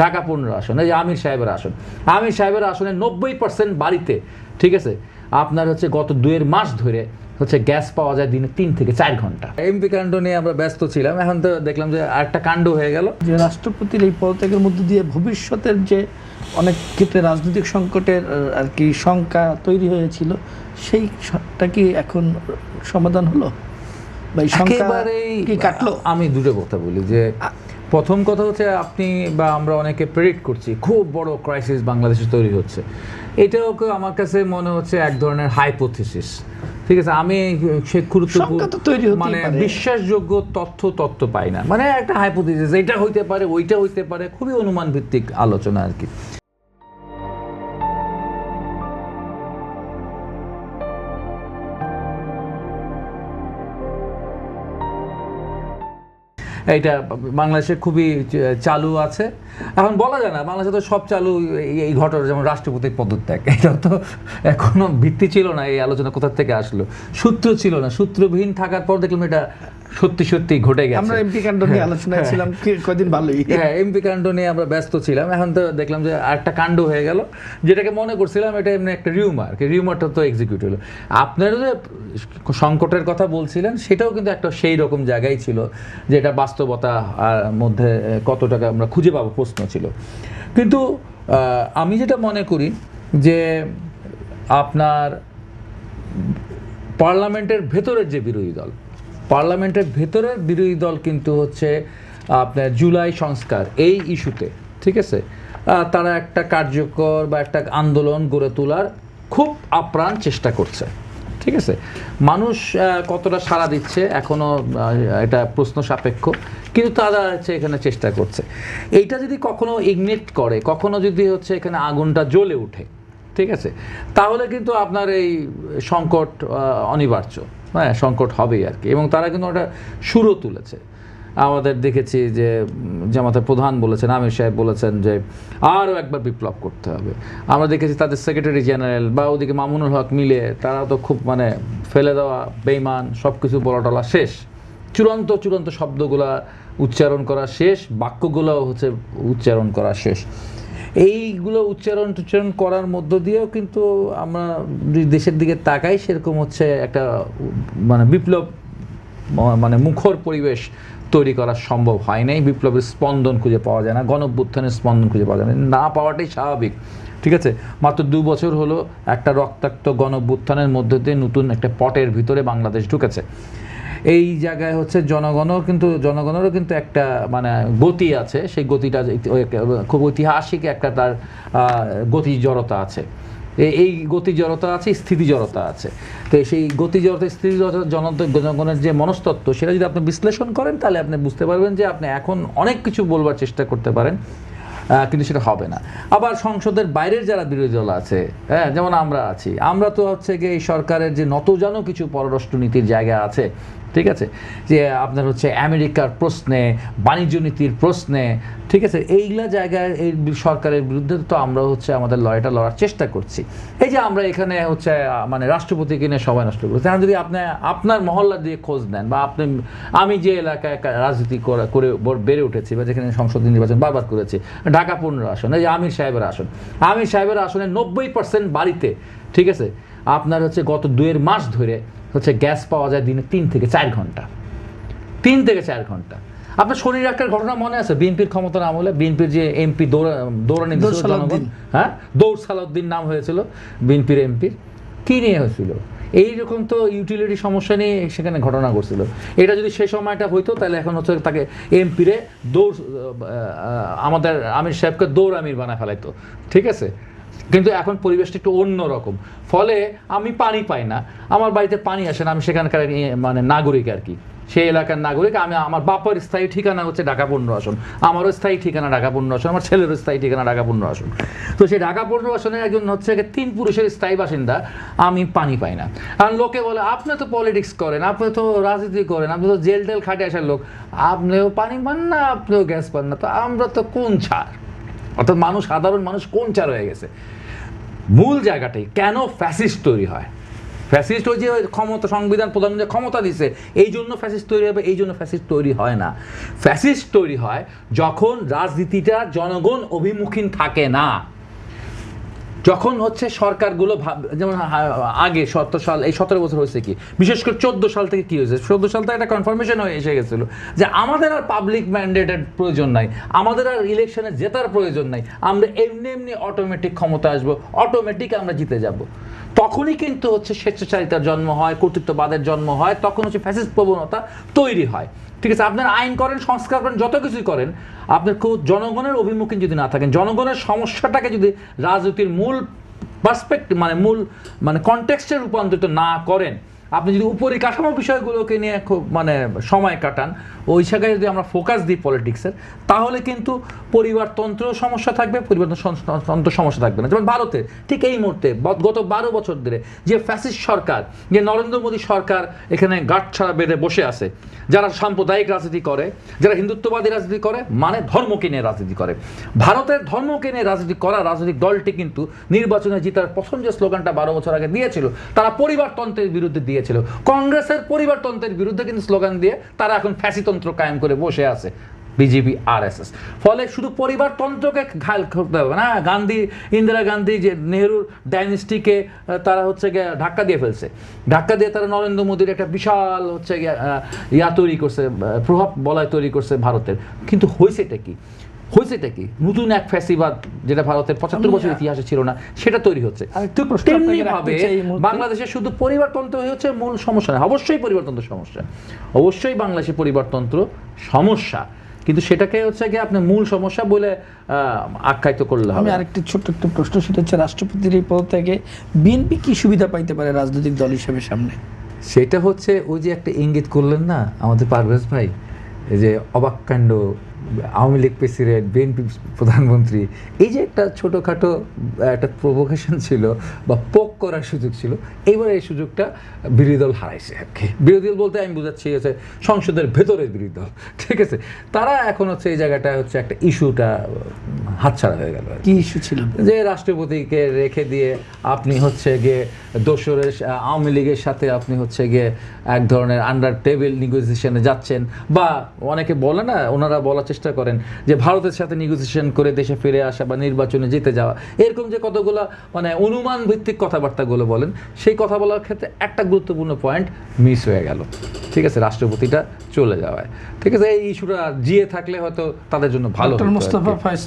ঢাকা 15 আসন, এই যে আমির সাহেবের আসন, আমির সাহেবের আসনে 90% বাড়িতে, ঠিক আছে, আপনার হচ্ছে গত 2 মাস ধরে হচ্ছে গ্যাস পাওয়া যায় দিনে 3 থেকে 4 ঘন্টা। এমপি কাণ্ড নিয়ে আমরা ব্যস্ত ছিলাম, এখন তো দেখলাম যে আরেকটা কাণ্ড হয়ে গেল, যে রাষ্ট্রপতির এই পদত্যাগের মধ্যে দিয়ে ভবিষ্যতের যে অনেক ক্ষেত্রে রাজনৈতিক সংকটের আর কি শঙ্কা তৈরি হয়েছিল, সেইটা কি এখন সমাধান হলো বা এই শঙ্কা কি কাটলো? আমি দুটো কথা বলি, যে প্রথম কথা হচ্ছে আপনি বা আমরা অনেকে প্রেডিক্ট করছি খুব বড় ক্রাইসিস বাংলাদেশে তৈরি হচ্ছে, এটাও আমার কাছে মনে হচ্ছে এক ধরনের হাইপোথিসিস, ঠিক আছে। আমি সে গুরুত্বপূর্ণ মানে বিশ্বাসযোগ্য তথ্য পাই না, মানে একটা হাইপোথিসিস, এটা হইতে পারে ওইটা হইতে পারে, খুবই অনুমান ভিত্তিক আলোচনা আর কি। এইটা বাংলাদেশে খুবই চালু আছে, এখন বলা যায় না বাংলাদেশে তো সব চালু এই ঘটনা, যেমন রাষ্ট্রপতির পদত্যাগ, এটা তো এখনো ভিত্তি ছিল না, এই আলোচনা কোথা থেকে আসলো, সূত্র ছিল না, সূত্রবিহীন থাকার পর দেখলাম এটা সত্যি সত্যি ঘটে গেছে। আমরা এমপি কাণ্ড নিয়ে আলোচনায় ছিলাম কদিন, ভালোই, হ্যাঁ এমপি কাণ্ড নিয়ে আমরা ব্যস্ত ছিলাম, এখন তো দেখলাম যে আরেকটা কাণ্ড হয়ে গেল, যেটাকে মনে করছিলাম এটা এমনি একটা রিউমারটা তো এক্সিকিউট হলো। আপনারা যে সংকটের কথা বলছিলেন সেটাও কিন্তু একটা সেই রকম জায়গায় ছিল, যে এটা বাস্তবতা মধ্যে কত টাকা আমরা খুঁজে পাবো প্রশ্ন ছিল। কিন্তু আমি যেটা মনে করি যে আপনার পার্লামেন্টের ভেতরের যে বিরোধী দল, পার্লামেন্টের ভেতরের বিরোধী দল কিন্তু হচ্ছে আপনার জুলাই সংস্কার এই ইস্যুতে, ঠিক আছে, তারা একটা কার্যকর বা একটা আন্দোলন গড়ে তোলার খুব আপ্রাণ চেষ্টা করছে, ঠিক আছে। মানুষ কতটা সাড়া দিচ্ছে এখনও এটা প্রশ্ন সাপেক্ষ, কিন্তু তারা হচ্ছে এখানে চেষ্টা করছে। এইটা যদি কখনো ইগনিট করে, কখনো যদি হচ্ছে এখানে আগুনটা জ্বলে ওঠে, ঠিক আছে, তাহলে কিন্তু আপনার এই সংকট অনিবার্য, হ্যাঁ সংকট হবেই আর কি। এবং তারা কিন্তু ওটা শুরু তুলেছে, আমাদের দেখেছি যে জামাতের প্রধান বলেছেন, আমির সাহেব বলেছেন যে আরও একবার বিপ্লব করতে হবে। আমরা দেখেছি তাদের সেক্রেটারি জেনারেল বা ওদিকে মামুনুল হক মিলে তারা তো খুব মানে ফেলে দেওয়া বেইমান সব কিছু বলা শেষ, চূড়ান্ত শব্দগুলা উচ্চারণ করা শেষ, বাক্যগুলো হচ্ছে উচ্চারণ করা শেষ। এইগুলো উচ্চারণ করার মধ্য দিয়েও কিন্তু আমরা দেশের দিকে তাকাই, সেরকম হচ্ছে একটা মানে বিপ্লব মানে মুখর পরিবেশ তৈরি করা সম্ভব হয় নাই, বিপ্লবের স্পন্দন খুঁজে পাওয়া যায় না, গণঅভ্যুত্থানের স্পন্দন খুঁজে পাওয়া যায় না পাওয়াটাই স্বাভাবিক, ঠিক আছে। মাত্র 2 বছর হলো একটা রক্তাক্ত গণঅভ্যুত্থানের মধ্যে দিয়ে নতুন একটা পটের ভিতরে বাংলাদেশ ঢুকেছে। এই জায়গায় হচ্ছে জনগণেরও কিন্তু একটা মানে গতি আছে, সেই গতিটা খুব ঐতিহাসিক একটা তার গতি জড়তা আছে, এই গতি জড়তা আছে, স্থিতি জড়তা আছে। তো সেই গতি জড়তা স্থিতি জনগণের যে মনস্তত্ত্ব, সেটা যদি আপনি বিশ্লেষণ করেন তাহলে আপনি বুঝতে পারবেন যে আপনি এখন অনেক কিছু বলবার চেষ্টা করতে পারেন, কিন্তু সেটা হবে না। আবার সংসদের বাইরের যারা বিরোধী দল আছে, হ্যাঁ যেমন আমরা আছি, আমরা তো হচ্ছে গিয়ে এই সরকারের যে নতজানো কিছু পররাষ্ট্রনীতির জায়গা আছে, ঠিক আছে, যে আপনার হচ্ছে আমেরিকার প্রশ্নে, বাণিজ্য নীতির প্রশ্নে, ঠিক আছে, এইগুলা জায়গায় এই সরকারের বিরুদ্ধে তো আমরা হচ্ছে আমাদের লড়াইটা লড়ার চেষ্টা করছি। এই যে আমরা এখানে হচ্ছে মানে রাষ্ট্রপতিকে নিয়ে সবাই নষ্ট করছি, এখন যদি আপনি আপনার মহল্লা দিয়ে খোঁজ নেন বা আমি যে এলাকায় রাজনীতি করে বেড়ে উঠেছি বা যেখানে সংসদ নির্বাচন বারবার করেছি, ঢাকা 15 আসন, এই যে আমির সাহেবের আসন, আমির সাহেবের আসনে 90% বাড়িতে, ঠিক আছে, আপনার হচ্ছে গত 2 মাস ধরে হচ্ছে গ্যাস পাওয়া যায় দিনে 3 থেকে 4 ঘন্টা, 3 থেকে 4 ঘন্টা। আপনার শরীর একটা ঘটনা মনে আছে, বিএনপির ক্ষমতার আমলে বিএনপির যে এমপি দৌড়ানি দিয়েছিল, হ্যাঁ দৌড় সালাউদ্দিন নাম হয়েছিল বিএনপির এমপির, কি নিয়ে হয়েছিল? এইরকম তো ইউটিলিটি সমস্যা নিয়ে সেখানে ঘটনা ঘটছিল। এটা যদি সেই সময়টা হইতো তাহলে এখন হচ্ছে তাকে এমপিরে আমাদের আমির সাহেবকে দৌড় আমির বানা ফেলাইতো, ঠিক আছে। কিন্তু এখন পরিবেশটা একটু অন্যরকম, ফলে আমি পানি পাই না, আমার বাড়িতে পানি আসে না, আমি সেখানকার মানে নাগরিক আর কি, সেই এলাকার নাগরিক। আমি আমার বাবার স্থায়ী ঠিকানা হচ্ছে ঢাকা 15 আসন, আমারও স্থায়ী ঠিকানা ঢাকা 15 আসন, আমার ছেলেরও স্থায়ী ঠিকানা ঢাকা 15 আসন। তো সেই ঢাকা 15 আসনের একজন হচ্ছে 3 পুরুষের স্থায়ী বাসিন্দা, আমি পানি পাই না। কারণ লোকে বলে আপনি তো পলিটিক্স করেন, আপনি তো রাজনীতি করেন, আপনি তো জেল টেল খাটে আসার লোক, আপনিও পানি পান না, আপনিও গ্যাস পান না, তো আমরা তো কোন ছাড়, অর্থাৎ সাধারণ মানুষ কোন ছাড় হয়ে গেছে। মূল জায়গাটাই কেন ফ্যাসিস্ট তৈরি হয়, ফ্যাসিস্ট ওই যে ক্ষমতা, সংবিধান প্রধান যে ক্ষমতা দিছে এই জন্য ফ্যাসিস্ট তৈরি হবে, এই জন্য ফ্যাসিস্ট তৈরি হয় না। ফ্যাসিস্ট তৈরি হয় যখন রাজনীতিটা জনগণ অভিমুখী থাকে না, যখন হচ্ছে সরকারগুলো যেমন আগে 17 সাল, এই 17 বছর হয়েছে কি, বিশেষ করে 14 সাল থেকে কি হয়েছে, 14 সাল থেকে একটা কনফার্মেশন হয়ে এসে গেছিলো যে আমাদের আর পাবলিক ম্যান্ডেটের প্রয়োজন নাই, আমাদের আর ইলেকশনে জেতার প্রয়োজন নাই, আমরা এমনি এমনি অটোমেটিক ক্ষমতা আসবো, অটোমেটিক আমরা জিতে যাব। তখনই কিন্তু হচ্ছে স্বেচ্ছাচারিতার জন্ম হয়, কর্তৃত্ববাদের জন্ম হয়, তখন হচ্ছে ফ্যাসিস্ট প্রবণতা তৈরি হয়। ঠিক আছে, আপনার আইন করেন, সংস্কার করেন, যত কিছুই করেন, আপনার জনগণের অভিমুখী যদি না থাকেন, জনগণের সমস্যাটাকে যদি রাজনীতির মূল পার্সপেক্টিভ মানে কনটেক্সটে রূপান্তরিত না করেন, আপনি যদি উপরিকাঠামো বিষয়গুলোকে নিয়ে খুব সময় কাটান, ওই জায়গায় যদি আমরা ফোকাস দিই পলিটিক্সের, তাহলে কিন্তু পরিবারতন্ত্রেও সমস্যা থাকবে, পরিবারতন্ত্র সমস্যা থাকবে না। যেমন ভারতে ঠিক এই মুহূর্তে গত 12 বছর ধরে যে ফ্যাসিস্ট সরকার, যে নরেন্দ্র মোদী সরকার এখানে গাঁটছাড়া বেঁধে বসে আছে, যারা সাম্প্রদায়িক রাজনীতি করে, যারা হিন্দুত্ববাদী রাজনীতি করে, ধর্মকে নিয়ে রাজনীতি করে, ভারতের ধর্মকে নিয়ে রাজনীতি করা রাজনৈতিক দলটি কিন্তু নির্বাচনে জিতার প্রথম যে স্লোগানটা 12 বছর আগে দিয়েছিল, তারা পরিবারতন্ত্রের বিরুদ্ধে দিয়েছিল। কংগ্রেসের পরিবারতন্ত্রের বিরুদ্ধে কিন্তু স্লোগান দিয়ে তারা এখন ফ্যাসিতন্ত্র কায়েম করে বসে আছে, বিজেপি RSS। ফলে শুধু পরিবারতন্ত্রকে ঘায়ল করতে হবে না, ইন্দিরা গান্ধী যে নেহরুর ডাইনেস্টিকে তারা হচ্ছে গিয়ে ধাক্কা দিয়ে ফেলছে, ধাক্কা দিয়ে তারা নরেন্দ্র মোদীর একটা বিশাল হচ্ছে ইয়া তৈরি করছে, প্রভাব বলয় তৈরি করছে ভারতের। কিন্তু হয়েছেটা কি, নতুন এক ফ্যাসিবাদ যেটা ভারতের 75 বছর ইতিহাসে ছিল না, সেটা তৈরি হচ্ছে। তেমনি ভাবে বাংলাদেশে শুধু পরিবারতন্ত্র হচ্ছে মূল সমস্যা না, অবশ্যই পরিবারতন্ত্র সমস্যা, অবশ্যই বাংলাদেশে পরিবারতন্ত্র সমস্যা, কিন্তু সেটাকে হচ্ছে গিয়ে আপনি মূল সমস্যা বলে আখ্যায়িত করলে হবে। আমি আরেকটি ছোট্ট একটা প্রশ্ন, সেটা হচ্ছে রাষ্ট্রপতির এই পদ থেকে বিএনপি কি সুবিধা পাইতে পারে রাজনৈতিক দল হিসেবে সামনে? সেটা হচ্ছে ওই যে একটা ইঙ্গিত করলেন না আমাদের পারভেজ ভাই, এই যে অবাক কাণ্ড, আওয়ামী লীগ প্রেসিডেন্ট, বিএনপি প্রধানমন্ত্রী, এই যে একটা ছোটোখাটো একটা প্রভোকেশন ছিল বা পোক করার সুযোগ ছিল, এইবার এই সুযোগটা বিরোধী দল হারাইছে আর কি। বিরোধী দল বলতে আমি বোঝাচ্ছি হচ্ছে সংসদের ভেতরের বিরোধী দল, ঠিক আছে, তারা এখন হচ্ছে এই জায়গাটা হচ্ছে একটা ইস্যুটা হাতছাড়া হয়ে গেল। কি ইস্যু ছিল? যে রাষ্ট্রপতিকে রেখে দিয়ে আপনি হচ্ছে গিয়ে দোসরের আওয়ামী লীগের সাথে আপনি হচ্ছে গিয়ে এক ধরনের আন্ডার টেবিল নেগোসিয়েশনে যাচ্ছেন, বা অনেকে বলে না, ওনারা বলার চেষ্টা করেন যে ভারতের সাথে নেগোসিয়েশন করে দেশে ফিরে আসা বা নির্বাচনে জিতে যাওয়া, এরকম যে কতগুলো অনুমান ভিত্তিক কথাবার্তাগুলো বলেন, সেই কথা বলার ক্ষেত্রে একটা গুরুত্বপূর্ণ পয়েন্ট মিস হয়ে গেল, ঠিক আছে, রাষ্ট্রপতিটা চলে যাওয়ায়। ঠিক আছে, এই ইস্যুটা জিয়ে থাকলে হয়তো তাদের জন্য ভালো। ডক্টর মোস্তফা ফয়েজ